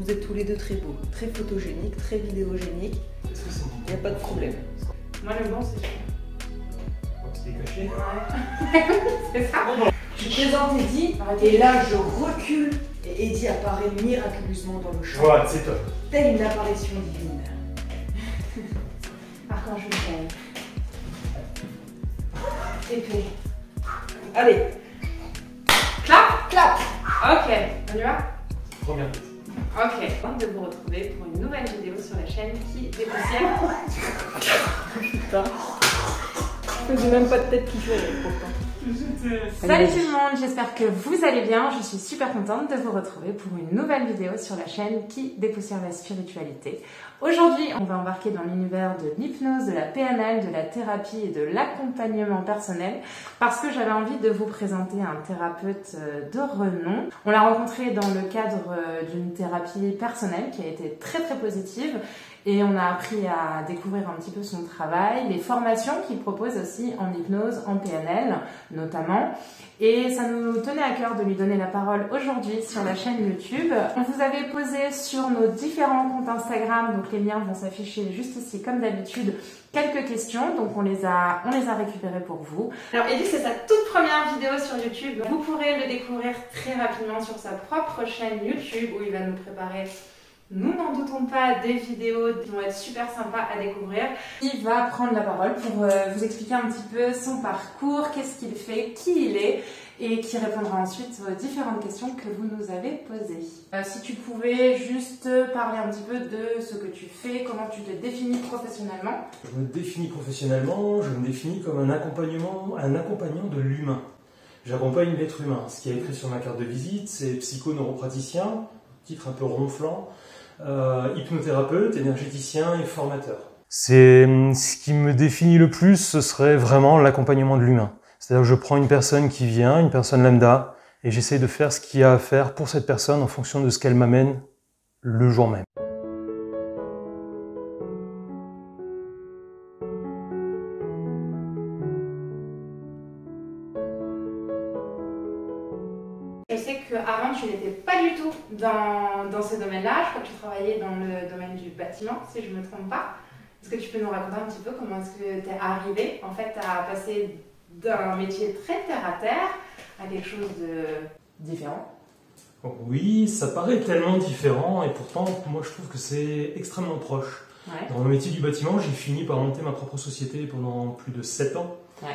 Vous êtes tous les deux très beaux, très photogéniques, très vidéogéniques. Est-ce que c'est bon? Il n'y a pas de problème. Moi, le bon, c'est C'était caché. Ouais. C'est ça. Je présente Eddy, et là je recule, et Eddy apparaît miraculeusement dans le champ. Voilà, c'est top. Telle une apparition divine. Archange Michael. Épée. Allez, Clap. clap. Ok, on y va? Première piste. Ok. Hâte de vous retrouver pour une nouvelle vidéo sur la chaîne qui dépoussière. Putain. Je faisais même pas de tête qui ferait pourtant. Salut tout le monde, j'espère que vous allez bien. Je suis super contente de vous retrouver pour une nouvelle vidéo sur la chaîne qui dépoussière la spiritualité. Aujourd'hui, on va embarquer dans l'univers de l'hypnose, de la PNL, de la thérapie et de l'accompagnement personnel parce que j'avais envie de vous présenter un thérapeute de renom. On l'a rencontré dans le cadre d'une thérapie personnelle qui a été très positive. Et on a appris à découvrir un petit peu son travail, les formations qu'il propose aussi en hypnose, en PNL notamment. Et ça nous tenait à cœur de lui donner la parole aujourd'hui sur la chaîne YouTube. On vous avait posé sur nos différents comptes Instagram, donc les liens vont s'afficher juste ici comme d'habitude, quelques questions, donc on les a récupérées pour vous. Alors Eddy, c'est sa toute première vidéo sur YouTube. Vous pourrez le découvrir très rapidement sur sa propre chaîne YouTube où il va nous préparer, nous n'en doutons pas, des vidéos qui vont être super sympas à découvrir. Il va prendre la parole pour vous expliquer un petit peu son parcours, qu'est-ce qu'il fait, qui il est, et qui répondra ensuite aux différentes questions que vous nous avez posées. Si tu pouvais juste parler un petit peu de ce que tu fais, comment tu te définis professionnellement. Je me définis professionnellement, je me définis comme un accompagnant de l'humain. J'accompagne l'être humain. Ce qui est écrit sur ma carte de visite, c'est psycho-neuropraticien, titre un peu ronflant, hypnothérapeute, énergéticien et formateur. Ce qui me définit le plus, ce serait vraiment l'accompagnement de l'humain. C'est-à-dire que je prends une personne qui vient, une personne lambda, et j'essaie de faire ce qu'il y a à faire pour cette personne en fonction de ce qu'elle m'amène le jour même. Je sais qu'avant, tu n'étais pas du tout dans ce domaine-là. Je crois que tu travaillais dans le domaine du bâtiment, si je ne me trompe pas. Est-ce que tu peux nous raconter un petit peu comment est-ce que tu es arrivé en fait à passer d'un métier très terre-à-terre à quelque chose de différent? Oui, ça paraît tellement différent et pourtant, moi je trouve que c'est extrêmement proche. Ouais. Dans le métier du bâtiment, j'ai fini par monter ma propre société pendant plus de 7 ans. Ouais.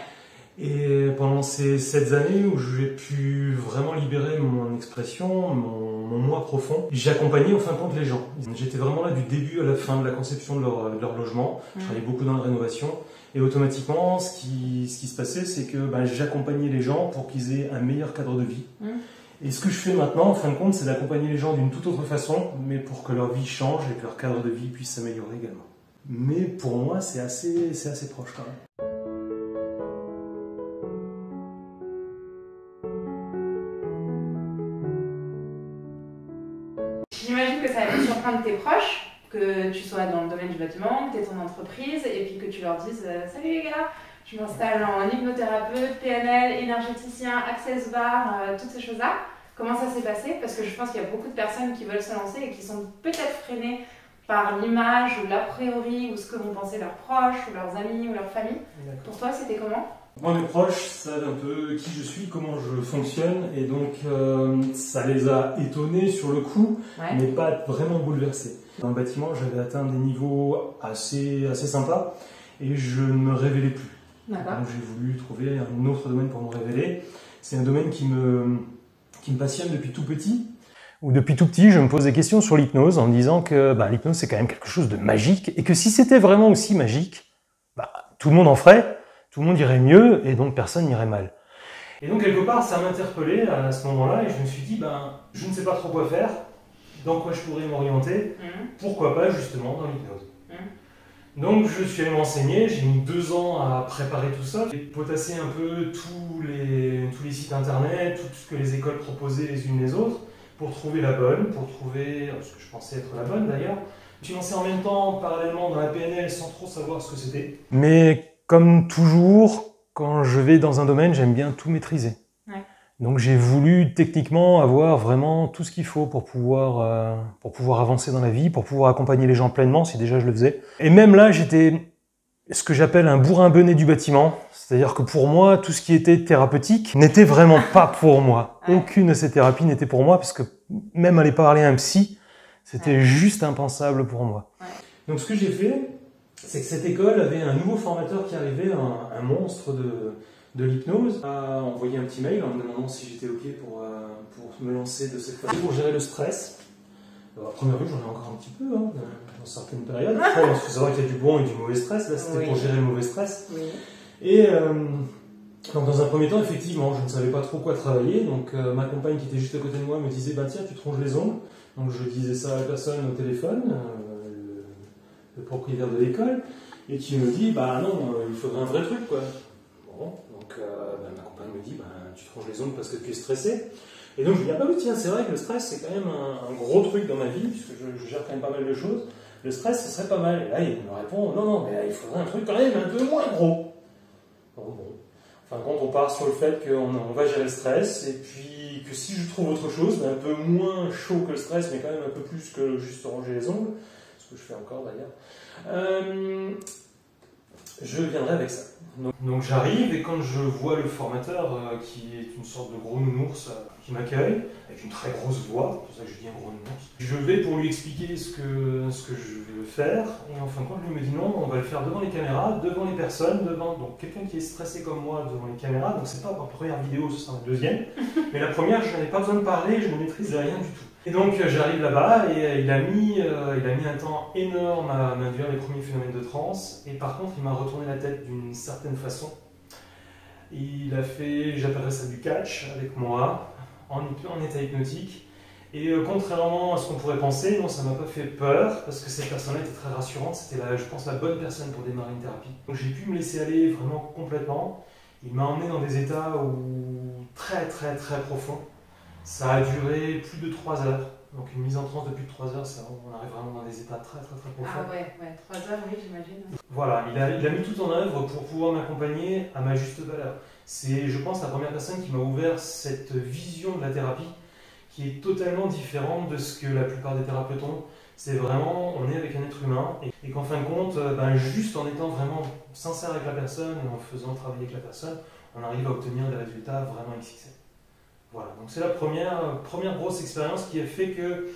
Et pendant ces 7 années où j'ai pu vraiment libérer mon expression, mon moi profond, j'ai accompagné en fin de compte les gens. J'étais vraiment là du début à la fin de la conception de leur logement. Je travaillais beaucoup dans la rénovation. Et automatiquement, ce qui se passait, c'est que j'accompagnais les gens pour qu'ils aient un meilleur cadre de vie. Et ce que je fais maintenant, en fin de compte, c'est d'accompagner les gens d'une toute autre façon, mais pour que leur vie change et que leur cadre de vie puisse s'améliorer également. Mais pour moi, c'est assez proche quand même. J'imagine que ça va surprendre tes proches, que tu sois dans le domaine du bâtiment, que tu aies ton entreprise et puis que tu leur dises salut les gars, je m'installe en hypnothérapeute, PNL, énergéticien, access bar, toutes ces choses-là. Comment ça s'est passé? Parce que je pense qu'il y a beaucoup de personnes qui veulent se lancer et qui sont peut-être freinées par l'image ou l'a priori ou ce que vont penser leurs proches ou leurs amis ou leur famille. Pour toi, c'était comment? Moi, mes proches savent un peu qui je suis, comment je fonctionne, et donc ça les a étonnés sur le coup, mais pas vraiment bouleversés. Dans le bâtiment, j'avais atteint des niveaux assez sympas, et je ne me révélais plus. Donc j'ai voulu trouver un autre domaine pour me révéler. C'est un domaine qui me passionne depuis tout petit. Ou depuis tout petit, je me pose des questions sur l'hypnose en me disant que l'hypnose c'est quand même quelque chose de magique, et que si c'était vraiment aussi magique, tout le monde en ferait. Tout le monde irait mieux et donc personne n'irait mal. Et donc quelque part ça m'interpellait à ce moment-là et je me suis dit je ne sais pas trop quoi faire, dans quoi je pourrais m'orienter, pourquoi pas justement dans l'hypnose. Donc je suis allé m'enseigner, j'ai mis 2 ans à préparer tout ça. J'ai potassé un peu tous les sites internet, tout ce que les écoles proposaient les unes les autres, pour trouver la bonne, pour trouver ce que je pensais être la bonne d'ailleurs. Je me suis lancé en même temps, parallèlement dans la PNL sans trop savoir ce que c'était. Mais comme toujours, quand je vais dans un domaine, j'aime bien tout maîtriser. Donc j'ai voulu techniquement avoir vraiment tout ce qu'il faut pour pouvoir avancer dans la vie, pour pouvoir accompagner les gens pleinement, si déjà je le faisais. Et même là, j'étais ce que j'appelle un bourrin benet du bâtiment. C'est-à-dire que pour moi, tout ce qui était thérapeutique n'était vraiment pas pour moi. Aucune de ces thérapies n'était pour moi, parce que même aller parler à un psy, c'était juste impensable pour moi. Donc ce que j'ai fait, c'est que cette école avait un nouveau formateur qui arrivait, un monstre de l'hypnose, a envoyé un petit mail en me demandant si j'étais OK pour me lancer de cette façon, pour gérer le stress. Alors, à première vue, j'en ai encore un petit peu, dans certaines périodes. Il faut savoir qu'il y a du bon et du mauvais stress. Là, c'était pour gérer le mauvais stress. Oui. Et donc, dans un premier temps, effectivement, je ne savais pas trop quoi travailler. Donc, ma compagne qui était juste à côté de moi me disait tiens, tu te ronges les ongles. Donc, je disais ça à la personne au téléphone, le propriétaire de l'école, et qui me dit non, il faudrait un vrai truc, quoi. Bon, donc ma compagne me dit tu te ronges les ongles parce que tu es stressé. Et donc je lui dis oui, tiens, c'est vrai que le stress c'est quand même un gros truc dans ma vie, puisque je gère quand même pas mal de choses. Le stress, ce serait pas mal. Et là, il me répond non, mais là, il faudrait un truc quand même un peu moins gros. Bon. Enfin, quand on part sur le fait qu'on va gérer le stress, et puis que si je trouve autre chose, un peu moins chaud que le stress, mais quand même un peu plus que juste ronger les ongles, ce que je fais encore d'ailleurs, je viendrai avec ça. Donc j'arrive, et quand je vois le formateur, qui est une sorte de gros nounours, qui m'accueille, avec une très grosse voix, c'est pour ça que je dis un gros nounours, je vais pour lui expliquer ce que je veux faire, et en fin de compte, lui me dit non, on va le faire devant les caméras, devant les personnes, donc quelqu'un qui est stressé comme moi devant les caméras, donc c'est pas ma première vidéo, ce sera ma deuxième, mais la première, je n'avais pas besoin de parler, je ne maîtrisais rien du tout. Et donc j'arrive là-bas, et il a mis un temps énorme à m'induire les premiers phénomènes de transe, et par contre il m'a retourné la tête d'une certaine façon. Il a fait, j'appellerais ça du catch avec moi, en état hypnotique, et contrairement à ce qu'on pourrait penser, non, ça m'a pas fait peur, parce que cette personne-là était très rassurante, c'était je pense la bonne personne pour démarrer une thérapie. Donc j'ai pu me laisser aller vraiment complètement. Il m'a emmené dans des états très très très profonds. Ça a duré plus de 3 heures, donc une mise en transe de plus de 3 heures, on arrive vraiment dans des états très très très profonds. Ah ouais, 3 heures, oui, j'imagine. Voilà, il a mis tout en œuvre pour pouvoir m'accompagner à ma juste valeur. C'est, je pense, la première personne qui m'a ouvert cette vision de la thérapie, qui est totalement différente de ce que la plupart des thérapeutes ont. C'est vraiment, on est avec un être humain, et qu'en fin de compte, juste en étant vraiment sincère avec la personne, et en faisant travailler avec la personne, on arrive à obtenir des résultats vraiment XXL. Voilà, donc c'est la première grosse expérience qui a fait que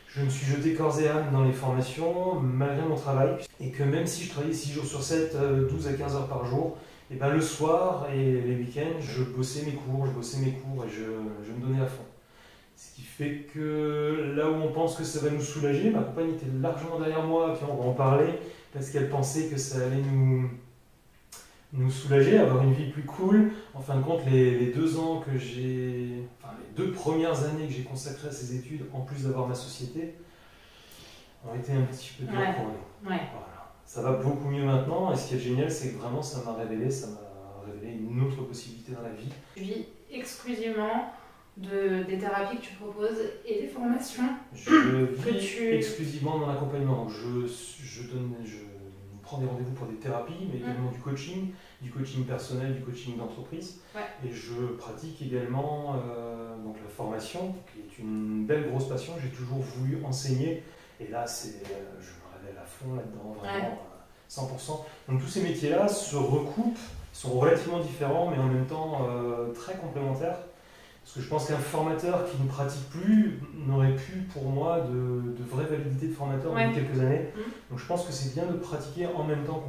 je me suis jeté corps et âme dans les formations, malgré mon travail, et que même si je travaillais 6 jours sur 7, 12 à 15 heures par jour, et le soir et les week-ends, je bossais mes cours, et je me donnais à fond. Ce qui fait que là où on pense que ça va nous soulager, ma compagne était largement derrière moi, puis on va en parler, parce qu'elle pensait que ça allait nous soulager, avoir une vie plus cool. En fin de compte, les 2 ans que les 2 premières années que j'ai consacrées à ces études, en plus d'avoir ma société, ont été un petit peu dures pour nous. Voilà. Ça va beaucoup mieux maintenant, et ce qui est génial, c'est que vraiment ça m'a révélé une autre possibilité dans la vie. Tu vis exclusivement des thérapies que tu proposes et des formations. Je vis exclusivement dans l'accompagnement. Je prends des rendez-vous pour des thérapies, mais également du coaching personnel, du coaching d'entreprise. Et je pratique également donc la formation, qui est une belle grosse passion. J'ai toujours voulu enseigner, et là je me révèle à fond là-dedans, vraiment 100%. Donc tous ces métiers-là se recoupent, sont relativement différents, mais en même temps très complémentaires. Parce que je pense qu'un formateur qui ne pratique plus n'aurait plus pour moi de vraie validité de formateur depuis quelques années. Donc je pense que c'est bien de pratiquer en même temps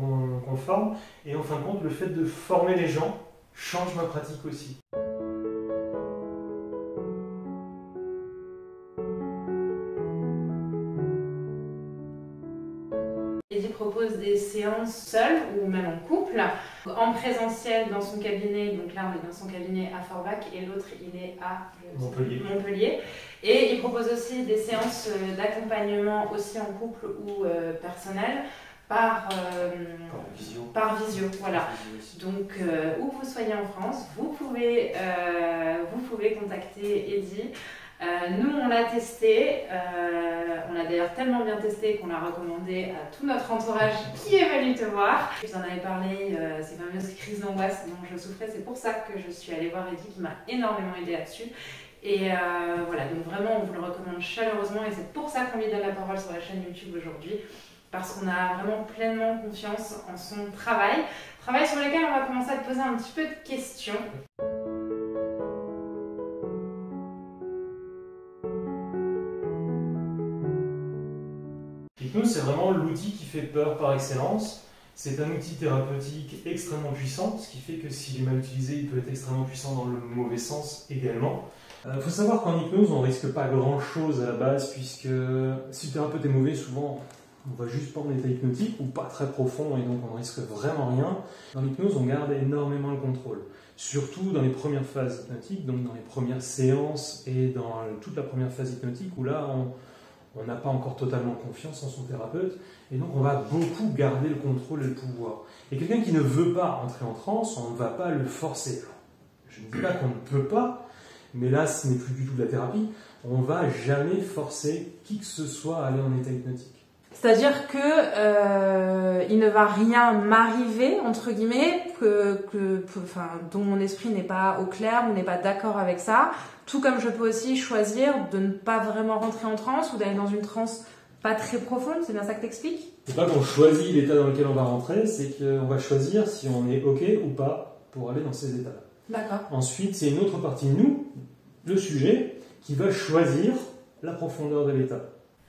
qu'on forme. Et en fin de compte, le fait de former les gens change ma pratique aussi. Eddie propose des séances seules ou même en couple, en présentiel dans son cabinet, donc là on est dans son cabinet à Forbach et l'autre il est à Montpellier. Et il propose aussi des séances d'accompagnement aussi en couple ou personnel par visio. Voilà. Donc où vous soyez en France, vous pouvez contacter Eddie. Nous, on l'a testé. On l'a d'ailleurs tellement bien testé qu'on l'a recommandé à tout notre entourage qui est venu te voir. Je vous en avais parlé, ces fameuses crises d'angoisse dont je souffrais. C'est pour ça que je suis allée voir Eddy qui m'a énormément aidée là-dessus. Et voilà, donc vraiment, on vous le recommande chaleureusement. Et c'est pour ça qu'on lui donne la parole sur la chaîne YouTube aujourd'hui. Parce qu'on a vraiment pleinement confiance en son travail. Travail sur lequel on va commencer à te poser un petit peu de questions. L'hypnose, c'est vraiment l'outil qui fait peur par excellence. C'est un outil thérapeutique extrêmement puissant, ce qui fait que s'il est mal utilisé, il peut être extrêmement puissant dans le mauvais sens également. Il faut savoir qu'en hypnose, on ne risque pas grand-chose à la base, puisque si le thérapeute est mauvais, souvent on va juste prendre l'état hypnotique ou pas très profond, et donc on ne risque vraiment rien. Dans l'hypnose, on garde énormément le contrôle, surtout dans les premières phases hypnotiques, donc dans les premières séances et dans toute la première phase hypnotique, où là, on n'a pas encore totalement confiance en son thérapeute, et donc on va beaucoup garder le contrôle et le pouvoir. Et quelqu'un qui ne veut pas entrer en transe, on ne va pas le forcer. Alors, je ne dis pas qu'on ne peut pas, mais là ce n'est plus du tout de la thérapie, on ne va jamais forcer qui que ce soit à aller en état hypnotique. C'est-à-dire que il ne va rien m'arriver, entre guillemets, dont mon esprit n'est pas au clair ou n'est pas d'accord avec ça. Tout comme je peux aussi choisir de ne pas vraiment rentrer en transe ou d'aller dans une transe pas très profonde. C'est bien ça que t'expliques ? C'est pas qu'on choisit l'état dans lequel on va rentrer, c'est qu'on va choisir si on est OK ou pas pour aller dans ces états-là. D'accord. Ensuite, c'est une autre partie de nous, le sujet, qui va choisir la profondeur de l'état.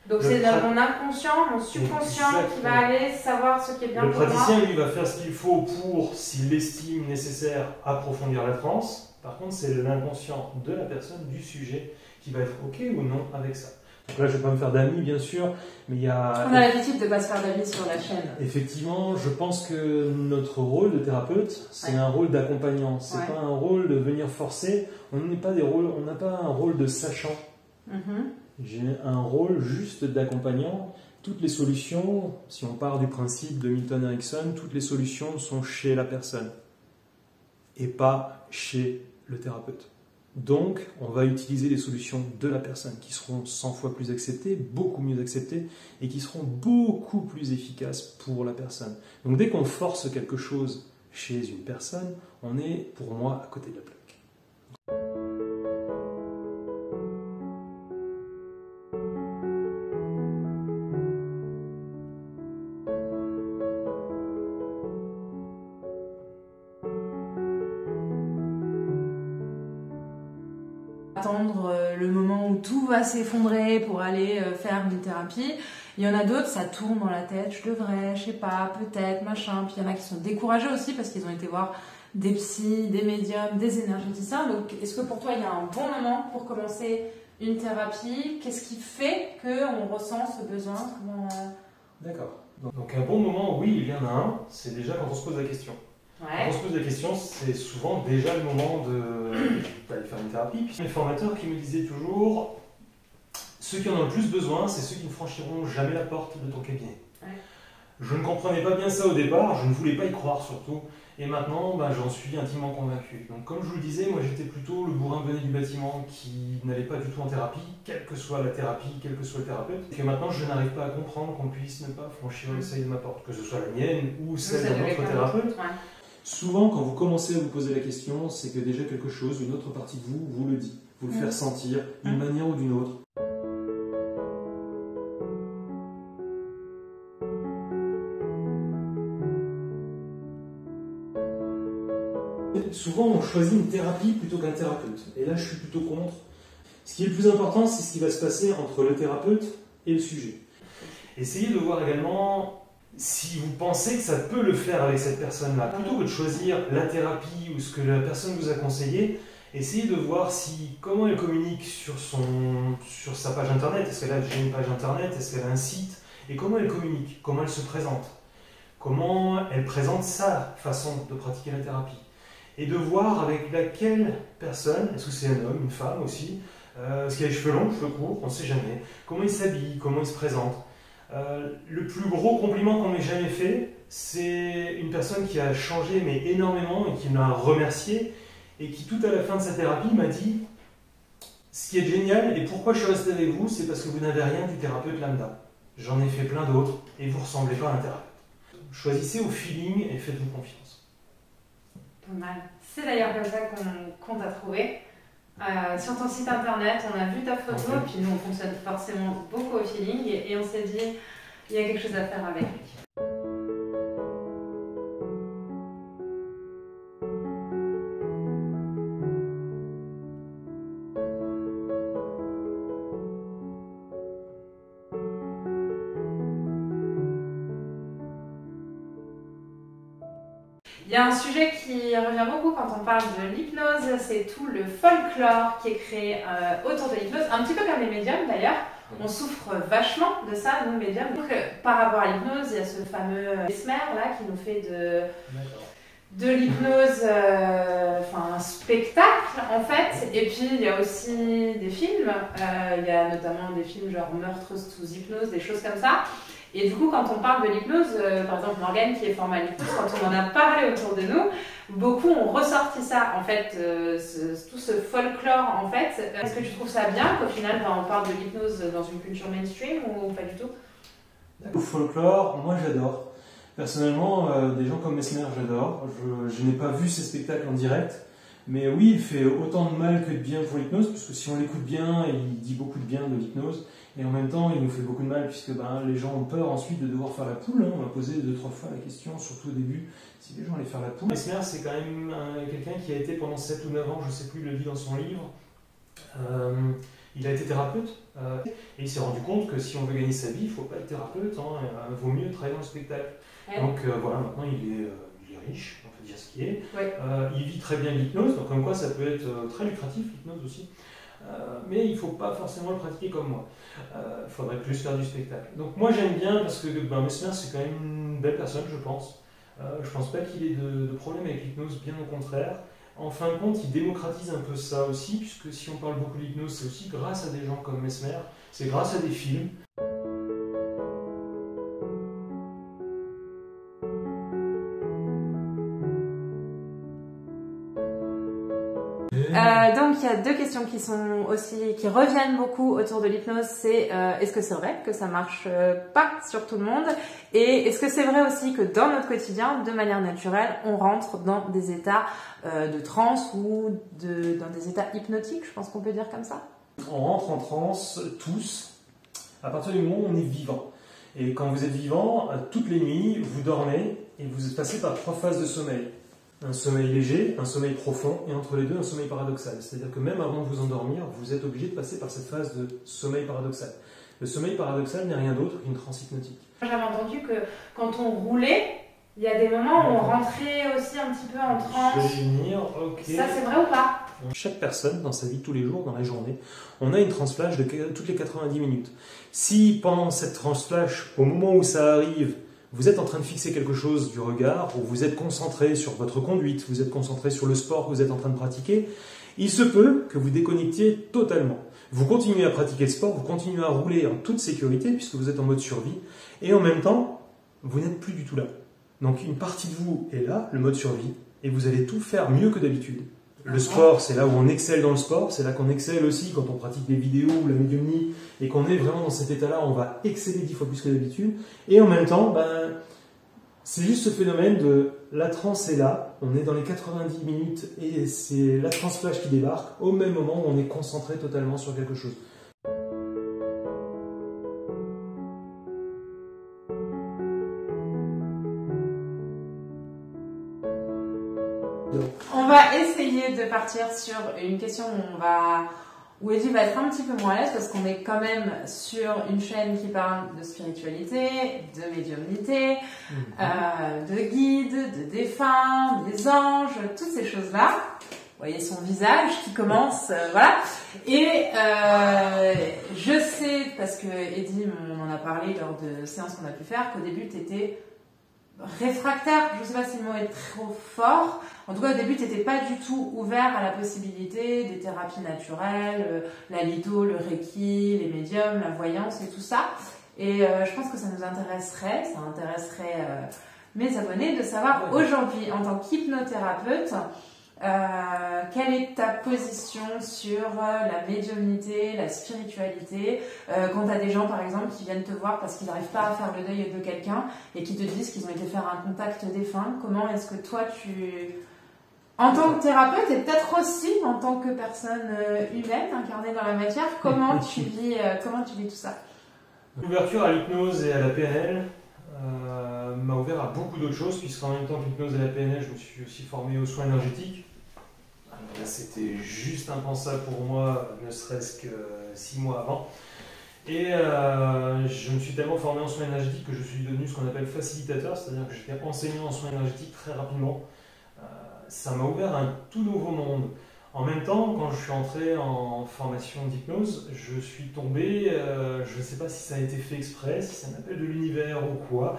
Donc c'est mon inconscient, mon subconscient qui va aller savoir ce qui est bien pour moi. Le praticien, lui, va faire ce qu'il faut pour, s'il l'estime nécessaire, approfondir la transe. Par contre, c'est l'inconscient de la personne, du sujet, qui va être OK ou non avec ça. Donc là, je ne vais pas me faire d'amis, bien sûr, mais il y a... On a l'habitude de ne pas se faire d'amis sur la chaîne. Effectivement, je pense que notre rôle de thérapeute, c'est un rôle d'accompagnant. C'est pas un rôle de venir forcer. On n'a pas un rôle de sachant. J'ai un rôle juste d'accompagnant. Toutes les solutions, si on part du principe de Milton Erickson, toutes les solutions sont chez la personne et pas chez le thérapeute. Donc, on va utiliser les solutions de la personne qui seront 100 fois plus acceptées, beaucoup mieux acceptées et qui seront beaucoup plus efficaces pour la personne. Donc, dès qu'on force quelque chose chez une personne, on est, pour moi, à côté de la plaque. Attendre le moment où tout va s'effondrer pour aller faire une thérapie. Il y en a d'autres, ça tourne dans la tête, je devrais, je sais pas, peut-être, machin. Puis il y en a qui sont découragés aussi parce qu'ils ont été voir des psys, des médiums, des énergéticiens. Donc est-ce que pour toi il y a un bon moment pour commencer une thérapie? Qu'est-ce qui fait qu'on ressent ce besoin? D'accord. Donc un bon moment, oui, il y en a un. C'est déjà quand on se pose la question. Quand on se pose la question, c'est souvent déjà le moment d'aller faire une thérapie. Puis mes formateurs qui me disaient toujours, ceux qui en ont le plus besoin, c'est ceux qui ne franchiront jamais la porte de ton cabinet. Je ne comprenais pas bien ça au départ, je ne voulais pas y croire surtout. Et maintenant, j'en suis intimement convaincu. Donc comme je vous le disais, moi j'étais plutôt le bourrin benet du bâtiment qui n'allait pas du tout en thérapie, quelle que soit la thérapie, quel que soit le thérapeute. Et que maintenant je n'arrive pas à comprendre qu'on puisse ne pas franchir le seuil de ma porte, que ce soit la mienne ou celle d'un autre thérapeute. Souvent, quand vous commencez à vous poser la question, c'est que déjà quelque chose, une autre partie de vous, vous le dit. Vous le faire sentir d'une manière ou d'une autre. Souvent, on choisit une thérapie plutôt qu'un thérapeute. Et là, je suis plutôt contre. Ce qui est le plus important, c'est ce qui va se passer entre le thérapeute et le sujet. Essayez de voir également si vous pensez que ça peut le faire avec cette personne-là. Plutôt que de choisir la thérapie ou ce que la personne vous a conseillé, essayez de voir comment elle communique sur sa page internet. Est-ce qu'elle a déjà une page internet? Est-ce qu'elle a un site? Et comment elle communique? Comment elle se présente? Comment elle présente sa façon de pratiquer la thérapie? Et de voir avec laquelle personne, est-ce que c'est un homme, une femme aussi, est-ce qu'il a les cheveux longs, cheveux courts, on ne sait jamais, comment il s'habille, comment il se présente. Le plus gros compliment qu'on m'ait jamais fait, c'est une personne qui a changé mais énormément et qui m'a remercié et qui tout à la fin de sa thérapie m'a dit Ce qui est génial, et pourquoi je suis resté avec vous, c'est parce que vous n'avez rien du thérapeute lambda. J'en ai fait plein d'autres, et vous ne ressemblez pas à un thérapeute. Choisissez au feeling et faites-vous confiance. Pas mal. C'est d'ailleurs comme ça qu'on t'a trouvé. Sur ton site internet, on a vu ta photo, et puis nous on fonctionne forcément beaucoup au feeling, et on s'est dit, il y a quelque chose à faire avec lui. Il y a un sujet qui revient beaucoup quand on parle de l'hypnose, c'est tout le folklore qui est créé autour de l'hypnose, un petit peu comme les médiums d'ailleurs. On souffre vachement de ça, nous médiums. Donc par rapport à l'hypnose, il y a ce fameux Mesmer là qui nous fait de l'hypnose, un spectacle en fait. Et puis il y a aussi des films, il y a notamment des films genre Meurtre sous hypnose, des choses comme ça. Et du coup, quand on parle de l'hypnose, par exemple Morgane qui est formée à l'hypnose, quand on en a parlé autour de nous, beaucoup ont ressorti ça, en fait, tout ce folklore, en fait. Est-ce que tu trouves ça bien qu'au final, on parle de l'hypnose dans une culture mainstream ou pas du tout? Le folklore, moi j'adore. Personnellement, des gens comme Mesmer, j'adore. Je n'ai pas vu ces spectacles en direct, mais oui, il fait autant de mal que de bien pour l'hypnose, parce que si on l'écoute bien, il dit beaucoup de bien de l'hypnose. Et en même temps, il nous fait beaucoup de mal puisque les gens ont peur ensuite de devoir faire la poule. On m'a posé 2-3 fois la question, surtout au début, si les gens allaient faire la poule. Mesmer, c'est quand même quelqu'un qui a été pendant 7 ou 9 ans, je ne sais plus, il le dit dans son livre. Il a été thérapeute et il s'est rendu compte que si on veut gagner sa vie, il ne faut pas être thérapeute, il vaut mieux travailler dans le spectacle. Ouais. Donc voilà, maintenant il est riche, on peut dire ce qu'il est. Ouais. Il vit très bien l'hypnose, donc comme quoi ça peut être très lucratif, l'hypnose aussi. Mais il ne faut pas forcément le pratiquer comme moi. Il faudrait plus faire du spectacle. Donc moi j'aime bien parce que Mesmer c'est quand même une belle personne, je pense. Je pense pas qu'il ait de problème avec l'hypnose, bien au contraire. En fin de compte, il démocratise un peu ça aussi, puisque si on parle beaucoup de l'hypnose, c'est aussi grâce à des gens comme Mesmer, c'est grâce à des films. Donc il y a deux questions qui reviennent beaucoup autour de l'hypnose, c'est est-ce que c'est vrai que ça marche pas sur tout le monde, et est-ce que c'est vrai aussi que dans notre quotidien, de manière naturelle, on rentre dans des états de transe ou dans des états hypnotiques, je pense qu'on peut dire comme ça. On rentre en transe tous à partir du moment où on est vivant. Et quand vous êtes vivant, toutes les nuits, vous dormez et vous passez par 3 phases de sommeil. Un sommeil léger, un sommeil profond, et entre les deux, un sommeil paradoxal. C'est-à-dire que même avant de vous endormir, vous êtes obligé de passer par cette phase de sommeil paradoxal. Le sommeil paradoxal n'est rien d'autre qu'une transe hypnotique. J'avais entendu que quand on roulait, il y a des moments où on rentrait aussi un petit peu en transe. Je vais venir, ok. Ça, c'est vrai ou pas? Chaque personne, dans sa vie de tous les jours, dans la journée, on a une transe flash de toutes les 90 minutes. Si pendant cette transe flash, au moment où ça arrive, vous êtes en train de fixer quelque chose du regard, ou vous êtes concentré sur votre conduite, vous êtes concentré sur le sport que vous êtes en train de pratiquer, il se peut que vous déconnectiez totalement. Vous continuez à pratiquer le sport, vous continuez à rouler en toute sécurité, puisque vous êtes en mode survie, et en même temps, vous n'êtes plus du tout là. Donc une partie de vous est là, le mode survie, et vous allez tout faire mieux que d'habitude. Le sport, c'est là où on excelle dans le sport, c'est là qu'on excelle aussi quand on pratique des vidéos ou la médiumnie et qu'on est vraiment dans cet état-là, on va exceller 10 fois plus que d'habitude. Et en même temps, c'est juste ce phénomène de la transe est là, on est dans les 90 minutes et c'est la transe flash qui débarque au même moment où on est concentré totalement sur quelque chose. On va essayer de partir sur une question où Eddy va être un petit peu moins à l'aise parce qu'on est quand même sur une chaîne qui parle de spiritualité, de médiumnité, de guides, de défunts, des anges, toutes ces choses-là. Vous voyez son visage qui commence, voilà. Et je sais, parce que Eddy m'en a parlé lors de séances qu'on a pu faire, qu'au début tu étais réfractaire, je ne sais pas si le mot est trop fort. En tout cas, au début, tu n'étais pas du tout ouvert à la possibilité des thérapies naturelles, la litho, le reiki, les médiums, la voyance et tout ça. Et je pense que ça nous intéresserait, mes abonnés, de savoir aujourd'hui, en tant qu'hypnothérapeute, quelle est ta position sur la médiumnité, la spiritualité, quand tu as des gens par exemple qui viennent te voir parce qu'ils n'arrivent pas à faire le deuil de quelqu'un et qui te disent qu'ils ont été faire un contact défunt, comment est-ce que toi en tant que thérapeute et peut-être aussi en tant que personne humaine incarnée dans la matière, comment tu vis tout ça? L'ouverture à l'hypnose et à la PNL m'a ouvert à beaucoup d'autres choses, puisqu'en même temps que l'hypnose et la PNL, je me suis aussi formé aux soins énergétiques. Alors là, c'était juste impensable pour moi, ne serait-ce que 6 mois avant. Et je me suis tellement formé en soins énergétiques que je suis devenu ce qu'on appelle facilitateur, c'est-à-dire que j'étais enseignant en soins énergétiques très rapidement. Ça m'a ouvert un tout nouveau monde. En même temps, quand je suis entré en formation d'hypnose, je suis tombé, je ne sais pas si ça a été fait exprès, si c'est un appel de l'univers ou quoi,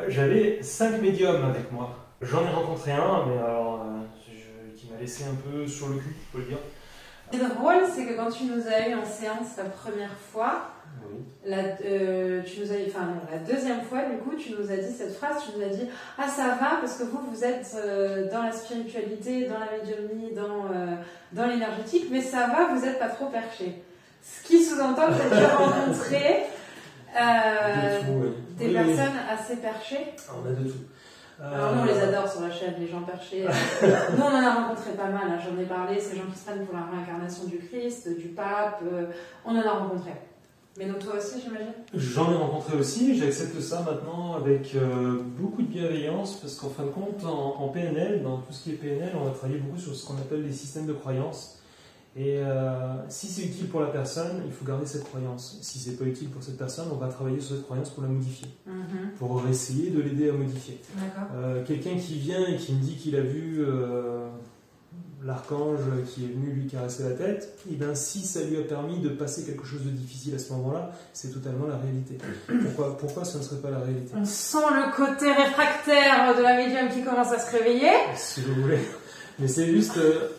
j'avais 5 médiums avec moi. J'en ai rencontré un, mais alors, qui m'a laissé un peu sur le cul, je peux le dire. Ce qui est drôle, c'est que quand tu nous as eu en séance la première fois, oui. la deuxième fois, du coup, tu nous as dit cette phrase, tu nous as dit « Ah, ça va, parce que vous êtes dans la spiritualité, dans la médiumnie, dans l'énergétique, mais ça va, vous n'êtes pas trop perché. » Ce qui sous-entend que tu as dû rencontrer des personnes assez perchées. On a de tout. Alors nous on les adore sur la chaîne, les gens perchés. Nous on en a rencontré pas mal, hein. J'en ai parlé, ces gens qui se prennent pour la réincarnation du Christ, du pape, on en a rencontré. Mais donc toi aussi j'imagine? J'en ai rencontré aussi, j'accepte ça maintenant avec beaucoup de bienveillance, parce qu'en fin de compte, en PNL, dans tout ce qui est PNL, on va travailler beaucoup sur ce qu'on appelle les systèmes de croyances. Et si c'est utile pour la personne, il faut garder cette croyance. Si c'est pas utile pour cette personne, on va travailler sur cette croyance pour la modifier, pour essayer de l'aider à modifier. Quelqu'un qui vient et qui me dit qu'il a vu l'archange qui est venu lui caresser la tête, et bien si ça lui a permis de passer quelque chose de difficile à ce moment-là, c'est totalement la réalité. Pourquoi ce ne serait pas la réalité? On sent le côté réfractaire de la médium qui commence à se réveiller. Si vous voulez. Mais c'est juste,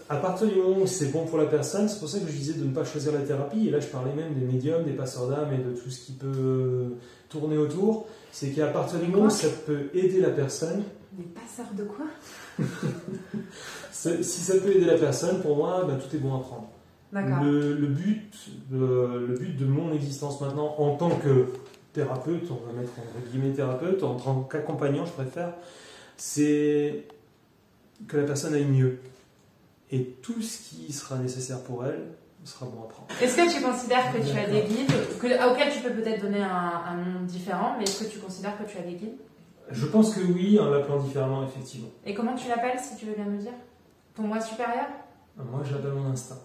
à partir du moment où c'est bon pour la personne, c'est pour ça que je disais de ne pas choisir la thérapie, et là je parlais même des médiums, des passeurs d'âme et de tout ce qui peut tourner autour, c'est qu'à partir du moment où ça peut aider la personne... Des passeurs de quoi? Si ça peut aider la personne, pour moi, ben, tout est bon à prendre. D'accord. Le but de mon existence maintenant, en tant que thérapeute, on va mettre entre guillemets thérapeute, en tant qu'accompagnant je préfère, c'est que la personne aille mieux. Et tout ce qui sera nécessaire pour elle sera bon à prendre. Est-ce que tu considères que tu as des guides, auxquels tu peux peut-être donner un nom différent, mais est-ce que tu considères que tu as des guides? Je pense que oui, en l'appelant différemment, effectivement. Et comment tu l'appelles, si tu veux bien me dire? Ton moi supérieur? Moi, je l'appelle mon instinct.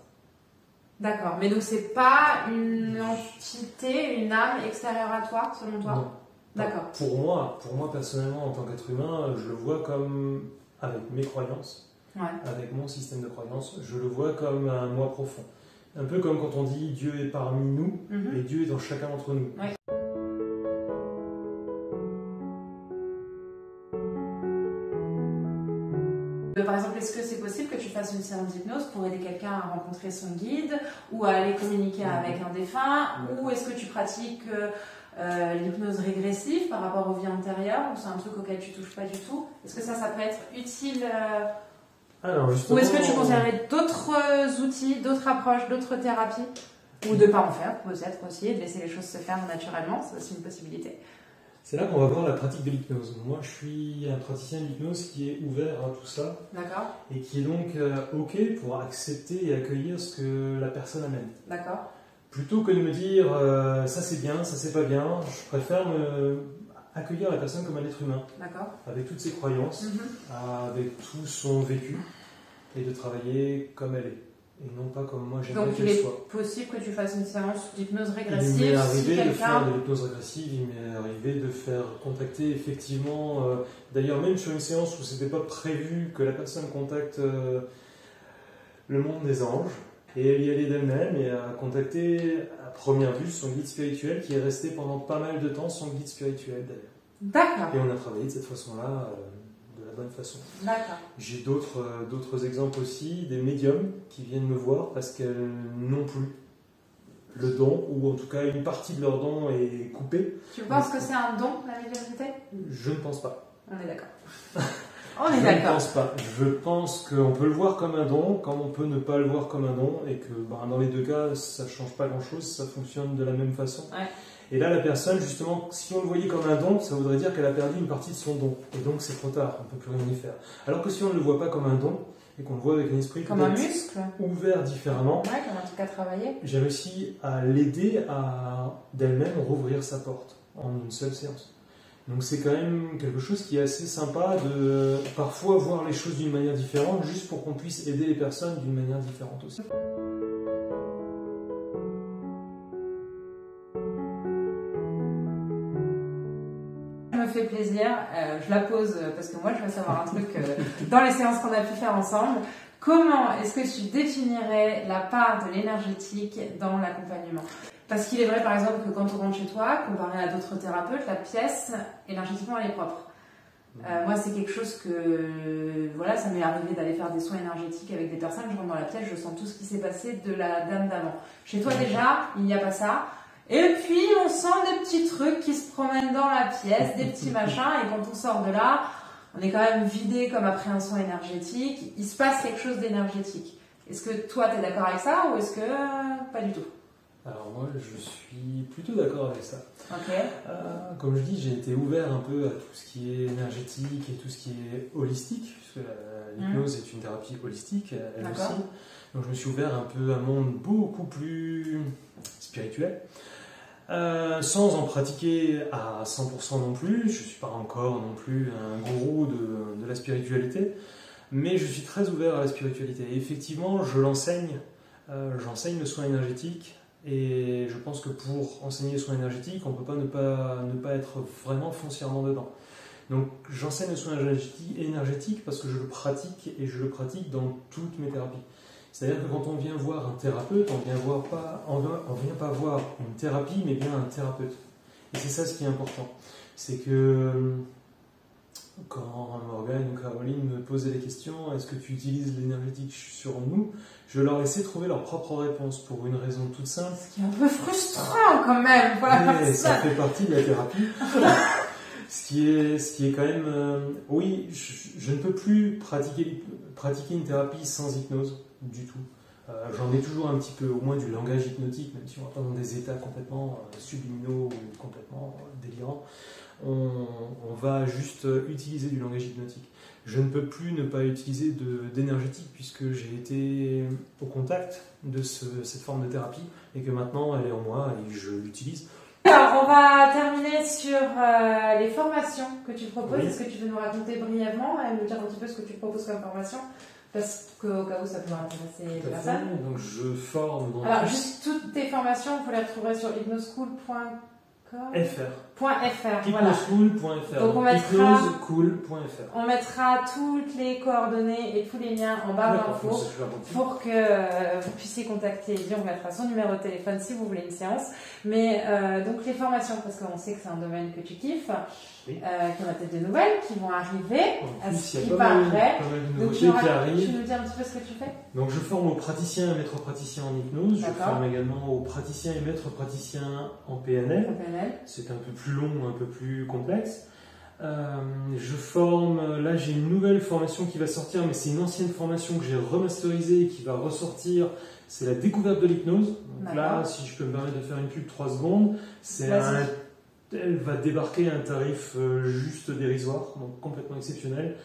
D'accord, mais donc c'est pas une entité, une âme extérieure à toi, selon toi? Non. D'accord. Pour moi personnellement, en tant qu'être humain, je le vois comme, avec mes croyances, avec mon système de croyances, je le vois comme un moi profond. Un peu comme quand on dit Dieu est parmi nous, et Dieu est dans chacun d'entre nous. Ouais. Par exemple, est-ce que c'est possible que tu fasses une séance d'hypnose pour aider quelqu'un à rencontrer son guide ou à aller communiquer avec un défunt? Ou est-ce que tu pratiques l'hypnose régressive par rapport aux vies antérieures, ou c'est un truc auquel tu touches pas du tout? Est-ce que ça peut être utile Alors, justement, ou est-ce que tu conseillerais d'autres outils, d'autres approches, d'autres thérapies? Ou de ne pas en faire, peut-être aussi, de laisser les choses se faire naturellement, c'est aussi une possibilité. C'est là qu'on va voir la pratique de l'hypnose. Moi, je suis un praticien de l'hypnose qui est ouvert à tout ça. D'accord. Et qui est donc OK pour accepter et accueillir ce que la personne amène. D'accord. Plutôt que de me dire ça c'est bien, ça c'est pas bien, je préfère accueillir la personne comme un être humain. D'accord. Avec toutes ses croyances, avec tout son vécu, et de travailler comme elle est. Et non pas comme moi j'aimerais qu'elle soit. Donc il est possible que tu fasses une séance d'hypnose régressive. Il m'est arrivé si de faire de l'hypnose régressive, il m'est arrivé de faire contacter effectivement, d'ailleurs même sur une séance où c'était pas prévu que la personne contacte le monde des anges, et elle y allait d'elle-même et a contacté à première vue son guide spirituel qui est resté pendant pas mal de temps son guide spirituel d'ailleurs. D'accord. Et on a travaillé de cette façon-là. De la bonne façon. D'accord. J'ai d'autres exemples aussi, des médiums qui viennent me voir parce qu'elles n'ont plus le don, ou en tout cas une partie de leur don est coupée. Tu penses que c'est un don, la médiumnité? Je ne pense pas. On est d'accord. On est d'accord. Je ne d'accord. pense pas. Je pense qu'on peut le voir comme un don, comme on peut ne pas le voir comme un don, et que dans les deux cas, ça ne change pas grand-chose, ça fonctionne de la même façon. Ouais. Et là, la personne, justement, si on le voyait comme un don, ça voudrait dire qu'elle a perdu une partie de son don. Et donc, c'est trop tard, on ne peut plus rien y faire. Alors que si on ne le voit pas comme un don, et qu'on le voit avec un esprit comme un muscle, ouvert différemment, ouais, comme un truc à travailler, j'ai réussi à l'aider à d'elle-même rouvrir sa porte en une seule séance. Donc c'est quand même quelque chose qui est assez sympa de parfois voir les choses d'une manière différente, juste pour qu'on puisse aider les personnes d'une manière différente aussi. me fait plaisir, je la pose parce que moi je veux savoir un truc dans les séances qu'on a pu faire ensemble. Comment est-ce que tu définirais la part de l'énergétique dans l'accompagnement? Parce qu'il est vrai par exemple que quand on rentre chez toi, comparé à d'autres thérapeutes, la pièce énergétiquement elle est propre. Moi c'est quelque chose que, voilà, ça m'est arrivé d'aller faire des soins énergétiques avec des personnes, je rentre dans la pièce, je sens tout ce qui s'est passé de la dame d'avant. Chez toi déjà, il n'y a pas ça. Et puis on sent des petits trucs qui se promènent dans la pièce, des petits machins, et quand on sort de là, on est quand même vidé comme après un soin énergétique, il se passe quelque chose d'énergétique. Est-ce que toi tu es d'accord avec ça ou est-ce que pas du tout? Alors moi je suis plutôt d'accord avec ça. Ok. Comme je dis, j'ai été ouvert un peu à tout ce qui est énergétique et tout ce qui est holistique, puisque l'hypnose est une thérapie holistique, elle aussi. Donc je me suis ouvert un peu à un monde beaucoup plus spirituel. Sans en pratiquer à 100% non plus, je ne suis pas encore non plus un gourou de la spiritualité, mais je suis très ouvert à la spiritualité. Et effectivement, j'enseigne le soin énergétique, et je pense que pour enseigner le soin énergétique, on ne peut pas ne pas être vraiment foncièrement dedans. Donc j'enseigne le soin énergétique parce que je le pratique, et je le pratique dans toutes mes thérapies. C'est-à-dire que quand on vient voir un thérapeute, on vient pas voir une thérapie, mais bien un thérapeute. Et c'est ça ce qui est important. C'est que quand Morgane ou Caroline me posaient les questions, est-ce que tu utilises l'énergétique sur nous, je leur laissais trouver leur propre réponse pour une raison toute simple. Ce qui est un peu frustrant quand même. Voilà, ça fait partie de la thérapie. Ce qui est quand même... oui, je ne peux plus pratiquer une thérapie sans hypnose. Du tout. J'en ai toujours un petit peu, au moins du langage hypnotique, même si on va pas dans des états complètement subliminaux ou complètement délirants. On va juste utiliser du langage hypnotique. Je ne peux plus ne pas utiliser d'énergétique puisque j'ai été au contact de cette forme de thérapie et que maintenant elle est en moi et je l'utilise. Alors, on va terminer sur les formations que tu proposes. Oui. Est-ce que tu veux nous raconter brièvement et nous dire un petit peu ce que tu proposes comme formation? Parce qu'au cas où ça peut intéresser les personnes. Donc je forme dans... Alors, juste toutes tes formations, vous les retrouverez sur hypnoschool.fr. Voilà. Hypnoschool.fr. Donc on mettra, hypnosecool.fr. on mettra toutes les coordonnées et tous les liens en barre d'infos pour que vous puissiez contacter Eddie. On mettra son numéro de téléphone si vous voulez une séance. Mais donc les formations, parce qu'on sait que c'est un domaine que tu kiffes, qu'il y en a peut-être de nouvelles qui vont arriver, à ce qui paraît. Donc tu nous dis un petit peu ce que tu fais? Donc je forme aux praticiens et maîtres praticiens en hypnose. Je forme également aux praticiens et maîtres praticiens en PNL. C'est un peu plus long, un peu plus complexe. Je forme, là j'ai une nouvelle formation qui va sortir, mais c'est une ancienne formation que j'ai remasterisée et qui va ressortir. C'est la découverte de l'hypnose. Donc là, si je peux me permettre de faire une pub 3 secondes, elle va débarquer à un tarif juste dérisoire, donc complètement exceptionnel.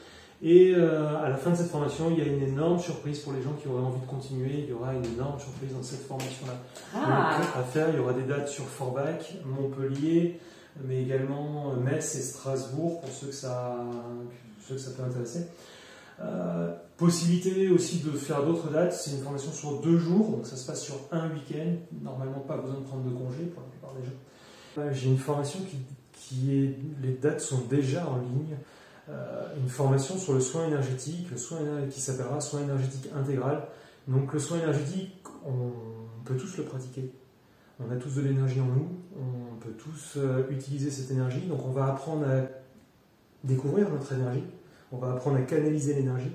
Et à la fin de cette formation, il y a une énorme surprise pour les gens qui auraient envie de continuer. Il y aura une énorme surprise dans cette formation-là. Donc, à faire, il y aura des dates sur Forbach, Montpellier, mais également Metz et Strasbourg pour ceux que ça peut intéresser. Possibilité aussi de faire d'autres dates. C'est une formation sur 2 jours, donc ça se passe sur un week-end. Normalement, pas besoin de prendre de congé pour la plupart des gens. J'ai une formation les dates sont déjà en ligne. Une formation sur le soin énergétique, qui s'appellera soin énergétique intégral. Donc le soin énergétique, on peut tous le pratiquer. On a tous de l'énergie en nous, on peut tous utiliser cette énergie. Donc on va apprendre à découvrir notre énergie, on va apprendre à canaliser l'énergie,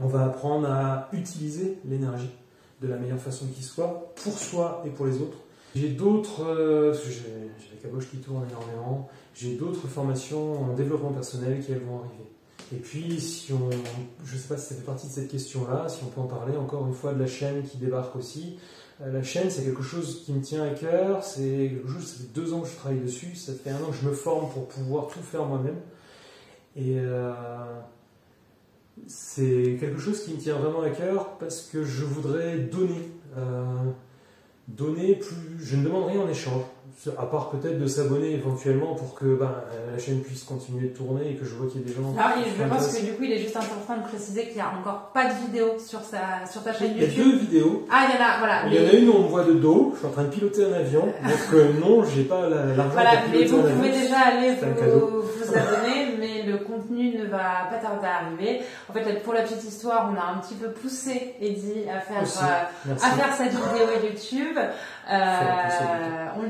on va apprendre à utiliser l'énergie de la meilleure façon qui soit, pour soi et pour les autres. J'ai d'autres, j'ai la caboche qui tourne énormément, j'ai d'autres formations en développement personnel qui elles vont arriver. Et puis, si on, je ne sais pas si ça fait partie de cette question-là, si on peut en parler encore une fois de la chaîne qui débarque aussi. La chaîne, c'est quelque chose qui me tient à cœur, c'est quelque chose, ça fait 2 ans que je travaille dessus, ça fait 1 an que je me forme pour pouvoir tout faire moi-même. Et c'est quelque chose qui me tient vraiment à cœur parce que je voudrais donner. Donner plus, je ne demande rien en échange, à part peut-être de s'abonner éventuellement pour que la chaîne puisse continuer de tourner et que je vois qu'il y a des gens. Ah oui, je pense que du coup il est juste important de préciser qu'il n'y a encore pas de vidéo sur ta chaîne YouTube. Il y a 2 vidéos. Ah, il y en a, voilà. Il y en a une où on me voit de dos, je suis en train de piloter un avion, donc non, j'ai pas l'argent voilà, pour mais piloter vous un avion. pouvez déjà aller vous abonner, mais le contenu ne va pas tarder à arriver. En fait, pour la petite histoire, on a un petit peu poussé Eddy à faire cette vidéo YouTube. On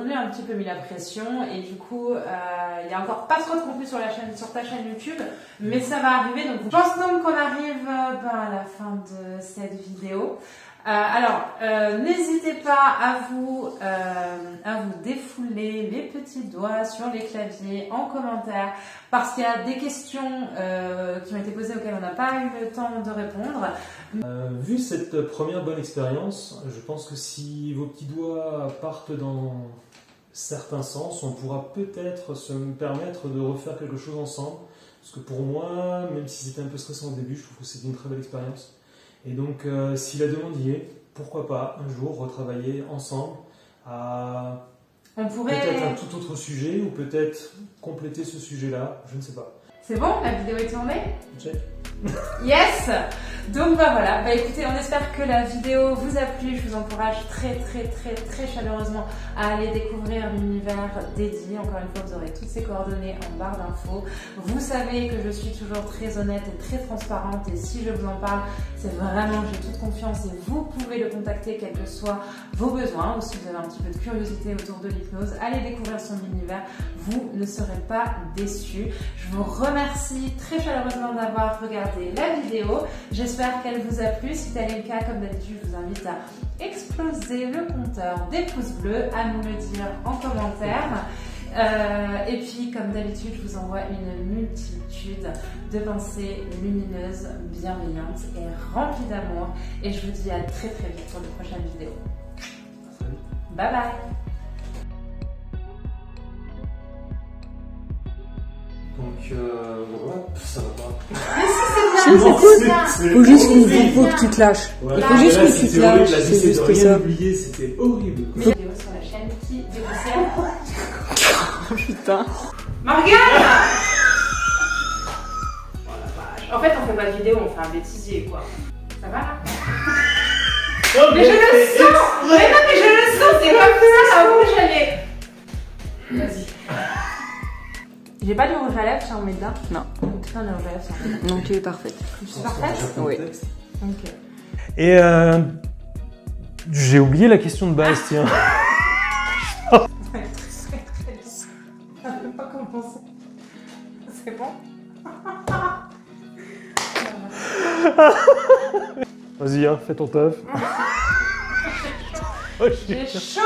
lui a un petit peu mis la pression et du coup, il n'y a encore pas trop de contenu sur ta chaîne YouTube, mais ça va arriver. Donc, je pense donc qu'on arrive à la fin de cette vidéo. Alors, n'hésitez pas à vous défouler les petits doigts sur les claviers en commentaire parce qu'il y a des questions qui ont été posées auxquelles on n'a pas eu le temps de répondre. Vu cette première bonne expérience, je pense que si vos petits doigts partent dans certains sens, on pourra peut-être se permettre de refaire quelque chose ensemble. Parce que pour moi, même si c'était un peu stressant au début, je trouve que c'était une très belle expérience. Et donc, si la demande y est, pourquoi pas un jour retravailler ensemble à peut-être un tout autre sujet ou peut-être compléter ce sujet-là, je ne sais pas. C'est bon, la vidéo est tournée? Check. Yes! Donc voilà, écoutez, on espère que la vidéo vous a plu. Je vous encourage très chaleureusement à aller découvrir l'univers d'Eddy. Encore une fois, vous aurez toutes ses coordonnées en barre d'infos. Vous savez que je suis toujours très honnête et très transparente et si je vous en parle, c'est vraiment, j'ai toute confiance et vous pouvez le contacter quels que soient vos besoins ou si vous avez un petit peu de curiosité autour de l'hypnose, allez découvrir son univers, vous ne serez pas déçus. Je vous remercie très chaleureusement d'avoir regardé la vidéo. J'espère qu'elle vous a plu. Si tel est le cas, comme d'habitude, je vous invite à exploser le compteur des pouces bleus, à nous le dire en commentaire. Et puis, comme d'habitude, je vous envoie une multitude de pensées lumineuses, bienveillantes et remplies d'amour. Et je vous dis à très vite pour de prochaines vidéos. Bye bye! Donc voilà, ça va pas. Mais si, c'est bien, c'est cool. Faut juste que tu te lâches. Ouais. Il faut juste que tu te lâches, c'est juste que ça. C'était horrible. Une vidéo sur la chaîne qui dépoussière. Oh putain. Morgane! Oh la vache. En fait, on fait pas de vidéo, on fait un bêtisier quoi. Ça va là? Oh, mais je le sens! Mais non, mais je le sens, c'est comme ça là où j'allais. Vas-y. J'ai pas de rouge à lèvres, si on met dedans? Non. Putain, le rouge à lèvres, si on met dedans. Non, tu es parfaite. Je suis parfaite? Oui. Ok. Et j'ai oublié la question de base, tiens. Je ne sais pas comment c'est bon? Vas-y, hein, fais ton taf. J'ai chaud!